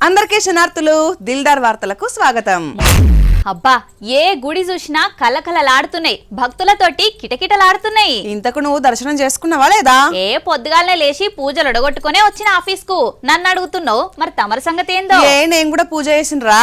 అందరికీ శనార్థులు దిల్దార్ వార్తలకు స్వాగతం. అబ్బా ఏ గుడి చూసినా కలకలలాడుతున్నాయి, భక్తులతోటి కిటకిటలాడుతున్నాయి. ఇంతకు నువ్వు దర్శనం చేసుకున్నావా లేదా? ఏ పొద్దుగాలనే లేచి పూజలు ఒడగొట్టుకునే వచ్చిన ఆఫీస్ కు నన్ను అడుగుతున్నావు, మరి తమరి సంగతి ఏందో? నేను కూడా పూజ చేసినరా.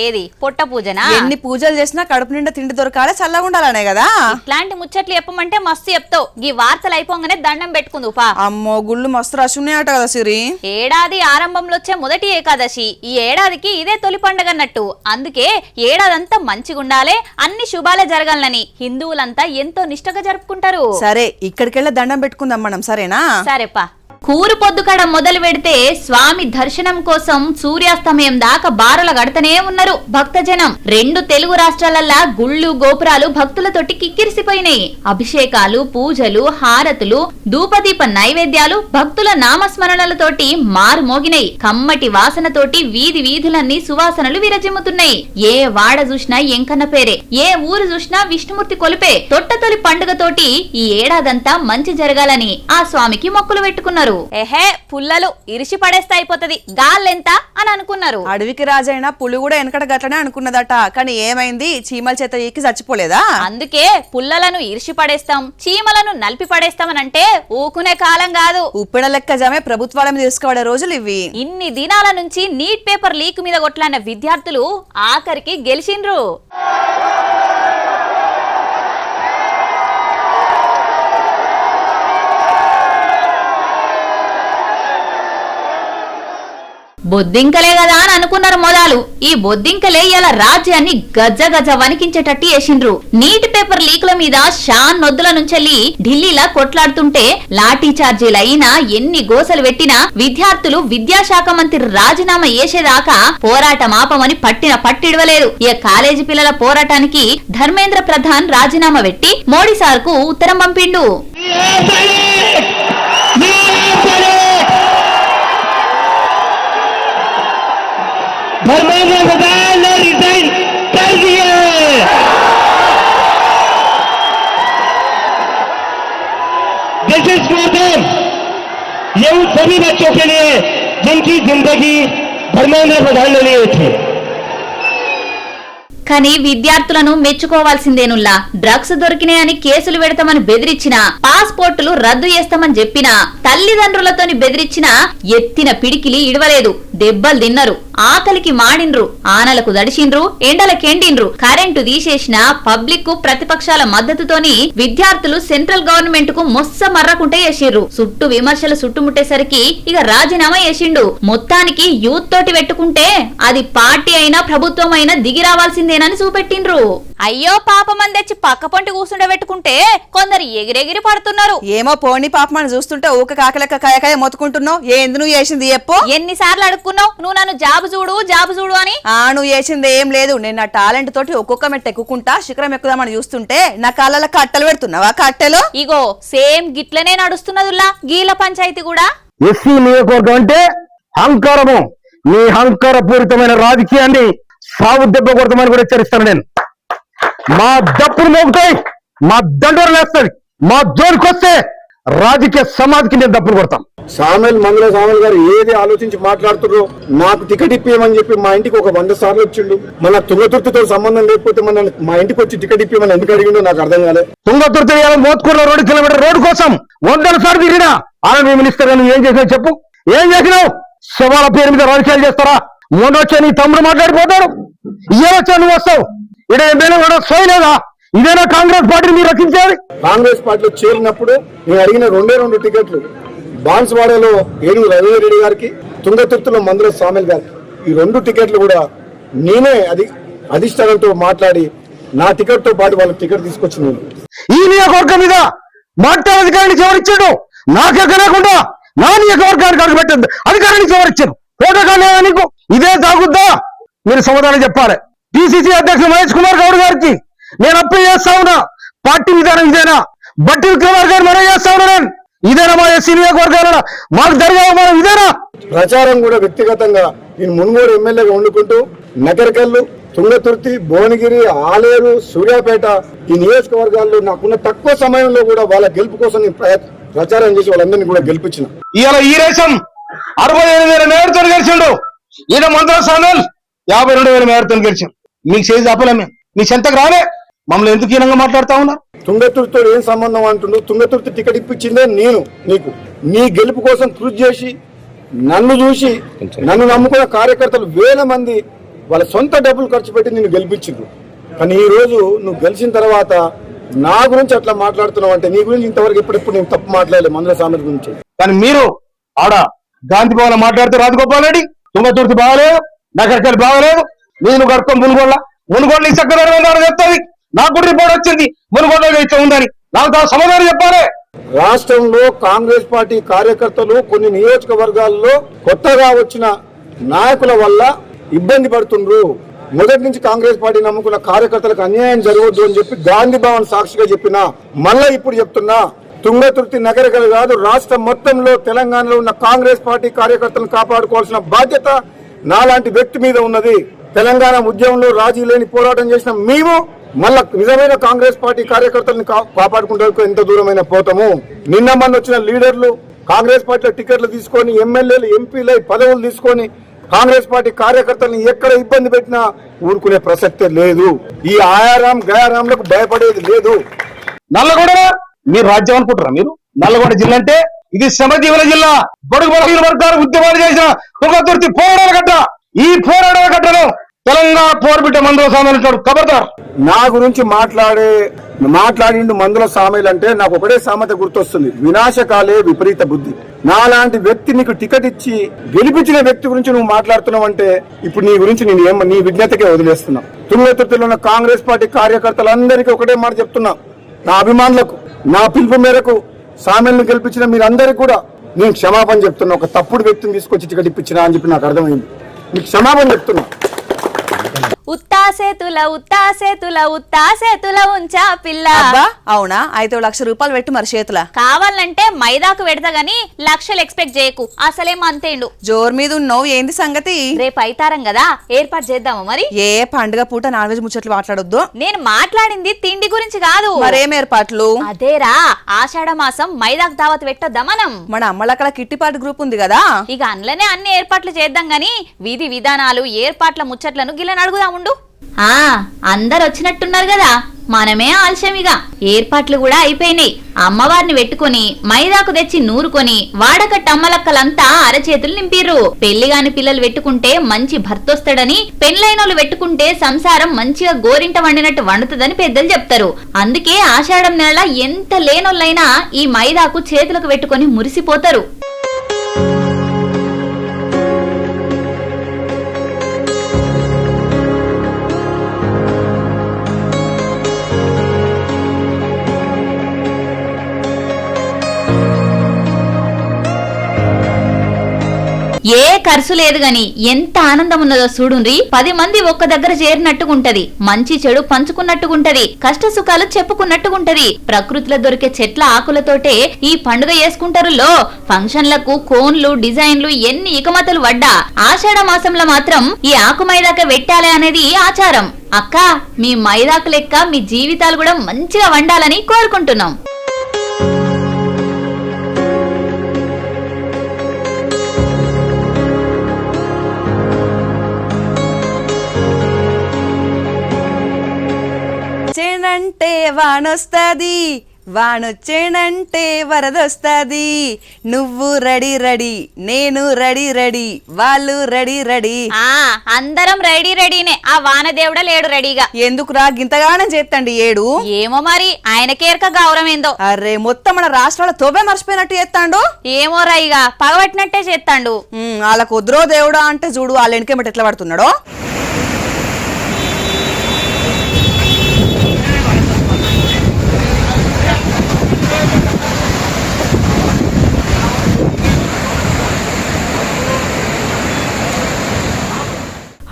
ఏది పొట్ట పూజనా? ఎన్ని పూజలు చేసినా కడుపు నిండా తిండి దొరకాలి, చల్లగా ఉండాలనే కదా. ఇట్లాంటి ముచ్చట్లు చెప్పమంటే మస్తు చెప్తావు. ఈ వార్తలు అయిపోగానే దండం పెట్టుకుందు పా. అమ్మో గుళ్ళు మస్తు రష్ ఉన్నాయట కదా సిరి. ఏడాది ఆరంభంలో వచ్చే మొదటి ఏకాదశి ఈ ఏడాదికి ఇదే తొలి పండుగ అన్నట్టు. అందుకే ఏడాదంతా మంచిగుండాలే, అన్ని శుభాలే జరగాలని హిందువులంతా ఎంతో నిష్టగా జరుపుకుంటారు. సరే ఇక్కడికెళ్ళి దండం పెట్టుకుందాం మనం, సరేనా? సరేపా. కూరు పొద్దుకడ మొదలు పెడితే స్వామి దర్శనం కోసం సూర్యాస్తమయం దాకా బారుల గడతనే ఉన్నారు భక్తజనం. 2 తెలుగు రాష్ట్రాలల్లా గుళ్ళు గోపురాలు భక్తులతోటి కిక్కిరిసిపోయినాయి. అభిషేకాలు, పూజలు, హారతులు, ధూపదీప నైవేద్యాలు, భక్తుల నామస్మరణలతోటి మారు మోగినాయి. కమ్మటి వాసనతోటి వీధి వీధులన్నీ సువాసనలు విరజిమ్ముతున్నాయి. ఏ వాడ చూసినా ఎంకన్న పేరే, ఏ ఊరు చూసినా విష్ణుమూర్తి కొలిపే. తొట్టతొలి పండుగతోటి ఈ ఏడాదంతా మంచి జరగాలని ఆ స్వామికి మొక్కులు పెట్టుకున్నారు. ఏహే పుల్లలు ఇరిసి పడేస్తే అయిపోతది, గాల్లెంత అని అనుకున్నారు. అడవికి రాజైన పులి కూడా వెనకట గట్లనే అనుకున్నదట, కానీ ఏమైంది? చీమల చేత ఎక్కి చచ్చిపోలేదా? అందుకే పుల్లలను ఇరిసి పడేస్తాం, చీమలను నలిపి పడేస్తామనంటే ఊకునే కాలం కాదు. ఉప్పెన లెక్క జమే ప్రభుత్వాల మీద తీసుకోవడే రోజులు ఇవి. ఇన్ని దినాల నుంచి నీట్ పేపర్ లీక్ మీద కొట్లాడిన విద్యార్థులు ఆఖరికి గెలిచిండ్రు. బొద్దింకలే కదా అని అనుకున్నారు మొదలు. ఈ బొద్దింకలే ఇలా రాజ్యాన్ని గజ గజ వణికించేటట్టు చేసిండ్రు. నీటి పేపర్ లీకుల మీద షాన్ నొద్దుల నుంచెల్లి ఢిల్లీలా కొట్లాడుతుంటే లాఠీ చార్జీలైనా ఎన్ని గోసలు పెట్టినా విద్యార్థులు విద్యాశాఖ మంత్రి రాజీనామా చేసేదాకా పోరాటం ఆపమని పట్టిన పట్టిడవలేదు. ఈ కాలేజీ పిల్లల పోరాటానికి ధర్మేంద్ర ప్రధాన్ రాజీనామా పెట్టి మోడీ సార్ కు ఉత్తరం పంపిండు. धर्मेंद्र प्रधान ने रिजाइन कर दिया है। दिस इज फॉर देम, ये उन सभी बच्चों के लिए जिनकी जिंदगी धर्मेंद्र प्रधान ने लिए थी. కానీ విద్యార్థులను మెచ్చుకోవాల్సిందేనుల్లా. డ్రగ్స్ దొరికినాయని కేసులు పెడతామని బెదిరించినా, పాస్పోర్టులు రద్దు చేస్తామని చెప్పినా, తల్లిదండ్రులతోని బెదిరించినా ఎత్తిన పిడికిలి ఇడవలేదు. దెబ్బలు తిన్నారు, ఆకలికి మాడిండ్రు, ఆనలకు దడిచిండ్రు, ఎండలకెండిండ్రు. కరెంటు తీసేసిన పబ్లిక్ కు ప్రతిపక్షాల మద్దతుతోని విద్యార్థులు సెంట్రల్ గవర్నమెంట్ కు మొస్స మర్రకుంటే చేసిండ్రు. చుట్టూ విమర్శలు చుట్టుముట్టేసరికి ఇక రాజీనామా చేసిండు. మొత్తానికి యూత్ తోటి పెట్టుకుంటే అది పార్టీ అయినా ప్రభుత్వం అయినా దిగి రావాల్సిందేనని చూపెట్టిండ్రు. అయ్యో పాపమని తెచ్చి పక్క పొంటి కూర్చుండ పెట్టుకుంటే కొందరు ఎగిరెగిరి పడుతున్నారు. ఏమో పోనీ పాపమని చూస్తుంటే ఊక కాకలెక్క కాయకాయ మొత్తుకుంటున్నావు. ఏంది నువ్వు చేసింది చెప్పు? ఎన్నిసార్లు అడుక్కున్నావు నువ్వు నన్ను జాబు చూడు అని? నువ్వు చేసింది ఏం లేదు. నేను నా టాలెంట్ తోటి ఒక్కొక్క మెట్టు ఎక్కుకుంటా శిఖరం ఎక్కుదామని చూస్తుంటే నా కాళ్ళ కట్టెలు పెడుతున్నావా? కట్టెలు ఇగో సేమ్ గిట్లనే నడుస్తున్నదిలా గీల పంచాయతీ కూడా. ఎస్సీ నియోజకవర్గం అంటే అహంకారము. నీ అహంకార పూరితమైన రాజకీయాన్ని సాగు దెబ్బ కొడతామని కూడా హెచ్చరిస్తాను నేను. మా దప్పులు మోగుతాయి, మా దండోరు లేస్తుంది, మా జోలికి వస్తే రాజకీయ సమాధికి నేను దప్పులు కొడతాం. మంగళ సామెల్ గారు ఏది ఆలోచించి మాట్లాడుతున్నారు? నాకు టికెట్ ఇప్పియమని చెప్పి మా ఇంటికి ఒక 100 సార్లు వచ్చిండు. మన తుంగతుర్తితో సంబంధం లేకపోతే మా ఇంటికి వచ్చి టికెట్ ఇప్పియమని ఎందుకు అడిగిండో నాకు అర్థం కాలేదు. తుంగతుర్తి మోత్కూరులో 2 కిలోమీటర్ రోడ్డు కోసం 100 సార్లు తిరిగినా ఆర్మీ మినిస్టర్ నువ్వు ఏం చేసావు చెప్పు? ఏం చేసినావు? శవాల పేరు మీద రాజకీయాలు చేస్తారా? మొన్న వచ్చే నీ తమ్ముడు మాట్లాడిపోతాడు, వచ్చా నువ్వు వస్తావు. ఇక్కడ ఎమ్మెల్యే కూడా సోయలేదా? ఇదేనా కాంగ్రెస్ పార్టీని మీరు రక్షించేది? కాంగ్రెస్ పార్టీలో చేరినప్పుడు నేను అడిగిన 2 టికెట్లు బాన్స్వాడలో ఏనుగు రవీరెడ్డి గారికి, తుంగతుర్తిలో మందుల సామెల్ గారికి. ఈ 2 టికెట్లు కూడా నేనే అధిష్టానంతో మాట్లాడి నా టికెట్ తో పాటు వాళ్ళకి టికెట్ తీసుకొచ్చింది. ఈ నియోజకవర్గం మీద మాట్లాడే చివరిచ్చాడు. నాకెక్క లేకుండా నా నియోజకవర్గానికి అడుగు పెట్టింది అధికారాన్ని చివరిచ్చాను. పోటకాలే నీకు ఇదే తాగుద్దా? మీరు సమాధానం చెప్పాలి. పిసిసి అధ్యక్షుడు మహేష్ కుమార్ గౌడ్ గారికి నేను అప్పీల్ చేస్తా ఉన్నా. పార్టీ విధానం ఇదేనా? బట్టి విక్రమార్క గారు మనం చేస్తా ఉన్నా. ఇదేనా మా ఎస్సీ నియోజకవర్గాల మాకు జరిగే అవమానం ఇదేనా? ప్రచారం కూడా వ్యక్తిగతంగా నేను మున్గోడు ఎమ్మెల్యేగా వండుకుంటూ నగరకల్లు, తుంగతుర్తి, భువనగిరి, ఆలేరు, సూర్యాపేట ఈ నియోజకవర్గాల్లో నాకున్న తక్కువ సమయంలో కూడా వాళ్ళ గెలుపు కోసం నేను ప్రచారం చేసి వాళ్ళందరినీ కూడా గెలిపించిన. ఇవాళ ఈ దేశం 68,000 మేరతో గెలిచిండు. ఈయన మంత్రుల సామెల్ 52,000 మేరతో గెలిచాం. మీకు చేసి చెప్పలే మేము, మీ చెంతకు రాలే, మమ్మల్ని ఎందుకు హీనంగా మాట్లాడుతా ఉన్నారు? తుంగతుర్తితో ఏం సంబంధం అంటుండు? తుంగతుర్తి టికెట్ ఇప్పించిందే నేను నీకు. నీ గెలుపు కోసం కృషి చేసి నన్ను చూసి నన్ను నమ్ముకున్న కార్యకర్తలు వేల మంది వాళ్ళ సొంత డబ్బులు ఖర్చు పెట్టి నిన్ను గెలిపించిండ్రు. కానీ ఈ రోజు నువ్వు గెలిచిన తర్వాత నా గురించి అట్లా మాట్లాడుతున్నావు అంటే, నీ గురించి ఇంతవరకు ఎప్పుడెప్పుడు నేను తప్పు మాట్లాడలేదు మందుల సామెత గురించి. కానీ మీరు ఆడ గాంధీ భవన్ మాట్లాడితే రాజగోపాల్ రెడ్డి తుంగతుర్తి బాగలేదు, నగరికల్ బాగలేదు, నేను గడపం మునుగోళ్ళు ఈ చక్కగా చెప్తుంది. నాకు కూడా రిపోర్ట్ వచ్చింది మునుగోడులో ఇట్లా ఉందని. నాకు సమాధానం చెప్పాలి. రాష్ట్రంలో కాంగ్రెస్ పార్టీ కార్యకర్తలు కొన్ని నియోజకవర్గాల్లో కొత్తగా వచ్చిన నాయకుల వల్ల ఇబ్బంది పడుతుండ్రు. మొదటి నుంచి కాంగ్రెస్ పార్టీ నమ్ముకున్న కార్యకర్తలకు అన్యాయం జరగవద్దు అని చెప్పి గాంధీ భవన్ సాక్షిగా చెప్పినా, మళ్ళా ఇప్పుడు చెప్తున్నా, తుంగతుర్తి నగరికలు కాదు రాష్ట్రం మొత్తంలో తెలంగాణలో ఉన్న కాంగ్రెస్ పార్టీ కార్యకర్తలను కాపాడుకోవాల్సిన బాధ్యత నాలాంటి వ్యక్తి మీద ఉన్నది. తెలంగాణ ఉద్యమంలో రాజీ లేని పోరాటం చేసిన మేము మళ్ళా నిజమైన కాంగ్రెస్ పార్టీ కార్యకర్తలను కాపాడుకుంటే ఎంత దూరమైన పోతాము. నిన్న మొన్న వచ్చిన లీడర్లు కాంగ్రెస్ పార్టీలో టికెట్లు తీసుకొని ఎమ్మెల్యేలు ఎంపీలు పదవులు తీసుకొని కాంగ్రెస్ పార్టీ కార్యకర్తలను ఎక్కడ ఇబ్బంది పెట్టినా ఊరుకునే ప్రసక్తే లేదు. ఈ ఆయారాం గయారాంలకు భయపడేది లేదు. నల్లగొండ మీరు రాజ్యం అనుకుంటారా? మీరు నల్లగొండ జిల్లా అంటే ఇది శ్రమజీవుల జిల్లా. బడుగు బలహీన వర్గాలు ఉద్యమాలు చేసిన తుంగతుర్తి పోరాడాల గడ్డ. ఈ పోరాడాల గడ్డలో తెలంగాణ పోరుబిడ్డ మందుల సామెలు కబర్దార్. నా గురించి మాట్లాడిండు మందుల సామెలు అంటే నాకు ఒకటే సామెత గుర్తొస్తుంది, వినాశకాలే విపరీత బుద్ధి. నాలాంటి వ్యక్తి నీకు టికెట్ ఇచ్చి గెలిపించిన వ్యక్తి గురించి నువ్వు మాట్లాడుతున్నావు అంటే ఇప్పుడు నీ గురించి నేను నీ విజ్ఞతకే వదిలేస్తున్నా. తుంగతుర్తిలో ఉన్న కాంగ్రెస్ పార్టీ కార్యకర్తలందరికీ ఒకటే మాట చెప్తున్నా, నా అభిమానులకు నా పిలుపు మేరకు సామెలను గెలిపించిన మీరందరికీ కూడా నేను క్షమాపణ చెప్తున్నా. ఒక తప్పుడు వ్యక్తిని తీసుకొచ్చి టికెట్ ఇప్పించినా అని చెప్పి నాకు అర్థమైంది. నీకు క్షమాపణ చెప్తున్నా. ఉత్తాసేతుల ఉంచా పిల్ల. అవునా? అయితే 1,00,000 రూపాయలు పెట్టి మరి చేతుల కావాలంటే మైదాకు పెడతా గాని లక్షలు ఎక్స్పెక్ట్ చేయకు, అసలేం అంతేండు. జోరు మీద ఉన్నావు, ఏంది సంగతి? రేపు అయితారం కదా, ఏర్పాటు చేద్దామా మరి? ఏ పండుగ పూట నాన్ వెజ్ ముచ్చట్లు మాట్లాడొద్దు. నేను మాట్లాడింది తిండి గురించి కాదు. మరేం ఏర్పాట్లు? అదేరా, ఆషాఢ మాసం మైదాకు దావత్ పెట్టొద్దా మనం? మన అమ్మలక్కడ కిట్టిపాటి గ్రూప్ ఉంది కదా, ఇక అందులోనే అన్ని ఏర్పాట్లు చేద్దాం గాని విధి విధానాలు ఏర్పాట్ల ముచ్చట్లను గిల్ల అడుగుదాముండు. అందరు వచ్చినట్టున్నారు కదా, మనమే ఆలస్యమిగా. ఏర్పాట్లు కూడా అయిపోయినాయి. అమ్మవారిని పెట్టుకుని మైదాకు తెచ్చి నూరుకొని వాడకట్ట అమ్మలక్కలంతా అరచేతులు నింపిర్రు. పెళ్లిగాని పిల్లలు పెట్టుకుంటే మంచి భర్తొస్తాడని, పెళ్లైనోళ్ళు పెట్టుకుంటే సంసారం మంచిగా గోరింట వండినట్టు వండుతుందని పెద్దలు చెప్తారు. అందుకే ఆషాఢం నెల ఎంత లేనోళ్ళైనా ఈ మైదాకు చేతులకు పెట్టుకొని మురిసిపోతారు. ఏ ఖర్చు లేదు గాని ఎంత ఆనందం ఉన్నదో చూడుండ్రి. 10 మంది ఒక్క దగ్గర చేరినట్టుగుంటది, మంచి చెడు పంచుకున్నట్టుగుంటది, కష్ట సుఖాలు చెప్పుకున్నట్టుగుంటది. ప్రకృతిలో దొరికే చెట్ల ఆకులతోటే ఈ పండుగ చేసుకుంటారులో. ఫంక్షన్లకు కోన్లు డిజైన్లు ఎన్ని ఇకమతులు వడ్డా ఆషాఢ మాసంలో మాత్రం ఈ ఆకు మైదాక పెట్టాలి అనేది ఆచారం. అక్క, మీ మైదాకు లెక్క మీ జీవితాలు కూడా మంచిగా వండాలని కోరుకుంటున్నాం. వచ్చేనంటే వానొస్తది, వానొచ్చేనంటే వరదొస్తది. నువ్వు రెడీ రెడీ, నేను రెడీ రెడీ, వాళ్ళు రెడీ రెడీ. అందరం రెడీ రెడీనే. ఆ వానదేవుడ లేడు రెడీగా. ఎందుకురా గింతగానం చేస్తండి ఏడు? ఏమో మరి, ఆయనకేరక గౌరవం ఏందో. అరే మొత్తం మన రాష్ట్రాల తోబే మర్చిపోయినట్టు చేస్తాడు. ఏమో రాయిగా పగబట్టినట్టే చేస్తాడు. వాళ్ళకు వద్దురో దేవుడా అంటే చూడు వాళ్ళ వెనకేమిటి ఎట్లా పడుతున్నాడో.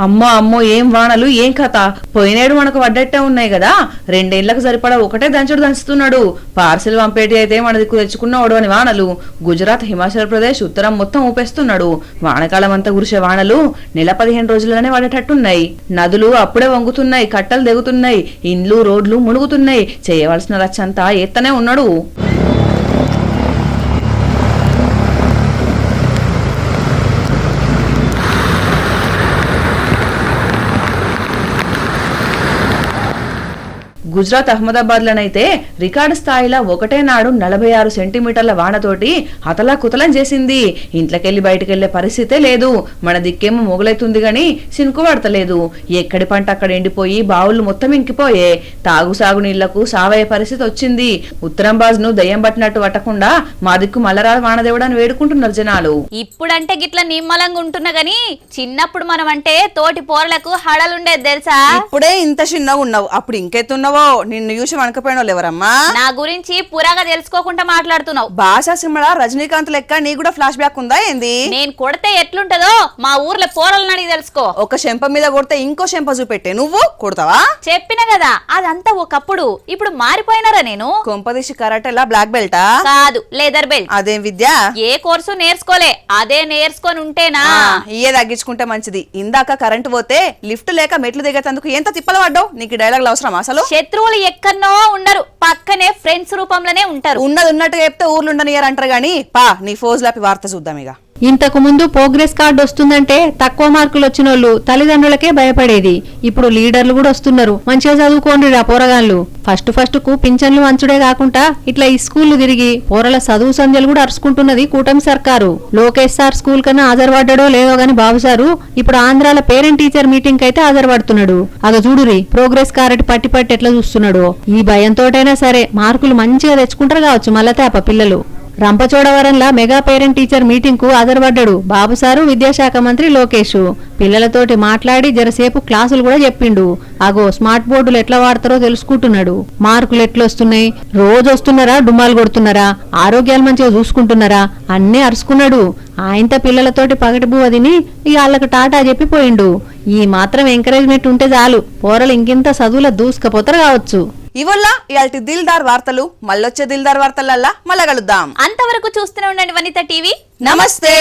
అమ్మో అమ్మో ఏం వానలు, ఏం కథ. పోయినేడు మనకు వడ్డట్టే ఉన్నాయి కదా, 2 ఏళ్లకు సరిపడా ఒకటే దంచుడు దంచుతున్నాడు. పార్సిల్ పంపేటి అయితే మన దిక్కు తెచ్చుకున్న ఒడవని వానలు గుజరాత్, హిమాచల్ ప్రదేశ్, ఉత్తరం మొత్తం ఊపేస్తున్నాడు. వానకాలం అంతా కురిసే వానలు నెల 15 రోజుల్లోనే పడేటట్టున్నాయి. నదులు అప్పుడే వంగుతున్నాయి, కట్టలు దిగుతున్నాయి, ఇండ్లు రోడ్లు మునుగుతున్నాయి. చేయవలసిన రచ్చంతా ఎత్తనే ఉన్నాడు. గుజరాత్ అహ్మదాబాద్ లోనైతే రికార్డు స్థాయిలో ఒకటే నాడు 46 సెంటీమీటర్ల వానతోటి హతలా కుతలం చేసింది. ఇంట్లోకెళ్లి బయటకెళ్లే పరిస్థితే లేదు. మన దిక్కేమో మొగలైతుంది గాని సినుకు పడతలేదు. ఎక్కడి పంట అక్కడ ఎండిపోయి బావులు మొత్తం ఇంకిపోయే. సాగు నీళ్లకు సావయ్యే పరిస్థితి వచ్చింది. ఉత్తరం బాజును దయ్యం పట్టినట్టు పట్టకుండా మా దిక్కు మల్లరాల వానదేవుడని వేడుకుంటున్నారు జనాలు. ఇప్పుడంటే గిట్ల నిమ్మలంగా ఉంటున్నా గాని చిన్నప్పుడు మనం అంటే తోటి పోరలకు హడలుండేది తెలుసా? ఇప్పుడే ఇంత చిన్నగా ఉన్నావు, అప్పుడు ఇంకెత్తున్నావో? నిన్ను చూసి వణకపోయిన వాళ్ళు ఎవరమ్మా? నా గురించి పురాగా తెలుసుకోకుండా మాట్లాడుతున్నావు. భాషా సిమ్మల రజనీకాంత్ లెక్క నీ కూడా ఫ్లాష్ బ్యాక్ ఉందా ఏంది? నేను కొడితే ఎట్లుంటదో మా ఊర్లో పోరలను అడిగి తెలుసుకో. ఒక చెంప మీద కొడితే ఇంకో చెంప చూపెట్టే నువ్వు కొడతావా? చెప్పిన కదా అదంతా ఒకప్పుడు, ఇప్పుడు మారిపోయినారా నేను? కొంపదీసి కరాటేలా బ్లాక్ బెల్టా? కాదు, లెదర్ బెల్ట్. అదేం విద్య? ఏ కోర్సు నేర్చుకోలే, అదే నేర్చుకొని ఉంటేనా ఇయే తగ్గించుకుంటే మంచిది. ఇందాక కరెంట్ పోతే లిఫ్ట్ లేక మెట్లు దిగేందుకు ఎంత తిప్పలు పడ్డావు? నీకు డైలాగ్ అవసరం అసలు? శత్రువులు ఎక్కడనో ఉండరు, పక్కనే ఫ్రెండ్స్ రూపంలోనే ఉంటారు. ఉన్నది ఉన్నట్టుగా చెప్తే ఊర్లు ఉండనియర్ అంటారు గాని పా నీ ఫోజ్ లాపి వార్త చూద్దాం. ఇక ఇంతకు ముందు ప్రోగ్రెస్ కార్డు వస్తుందంటే తక్కువ మార్కులు వచ్చినోళ్ళు తల్లిదండ్రులకే భయపడేది. ఇప్పుడు లీడర్లు కూడా వస్తున్నారు. మంచిగా చదువుకోండి రా పోరగాళ్ళు. ఫస్ట్ కు పింఛన్లు వంచుడే కాకుండా ఇట్లా ఈ స్కూళ్లు తిరిగి పోరల చదువు సంధ్యలు కూడా అరుచుకుంటున్నది కూటమి సర్కారు. లోకేష్ సార్ స్కూల్ కన్నా హాజరుపడ్డాడో లేదో గాని బాబు సారు ఇప్పుడు ఆంధ్రాల పేరెంట్ టీచర్ మీటింగ్ అయితే హాజరుపడుతున్నాడు. అగ చూడురి ప్రోగ్రెస్ కార్డు పట్టి ఎట్లా చూస్తున్నాడు. ఈ భయంతోటైనా సరే మార్కులు మంచిగా తెచ్చుకుంటారు కావచ్చు మల్లతేప పిల్లలు. రంపచోడవరంలా మెగా పేరెంట్ టీచర్ మీటింగ్ కు హాజరుపడ్డాడు బాబు సారు, విద్యాశాఖ మంత్రి లోకేష్. పిల్లలతోటి మాట్లాడి జరసేపు క్లాసులు కూడా చెప్పిండు. అగో స్మార్ట్ బోర్డులు ఎట్లా వాడతారో తెలుసుకుంటున్నాడు. మార్కులు ఎట్లొస్తున్నాయి, రోజు వస్తున్నారా, డుమ్మాలు కొడుతున్నారా, ఆరోగ్యాలు మంచిగా చూసుకుంటున్నారా అన్నీ అరుచుకున్నాడు. ఆయనతో పిల్లలతోటి పగటి బువ్వ తిని ఇక వాళ్ళకు టాటా చెప్పిపోయిండు. ఈ మాత్రం ఎంకరేజ్మెంట్ ఉంటే చాలు, పోరలు ఇంకింత చదువుల దూసుకపోతారు కావచ్చు. ఇవల్ల ఇయాల్టి దిల్దార్ వార్తలు. మళ్ళొచ్చే దిల్దార్ వార్తలల్లా మళ్ళా కలుద్దాం. అంతవరకు చూస్తూనే ఉండండి వనిత టీవీ. నమస్తే.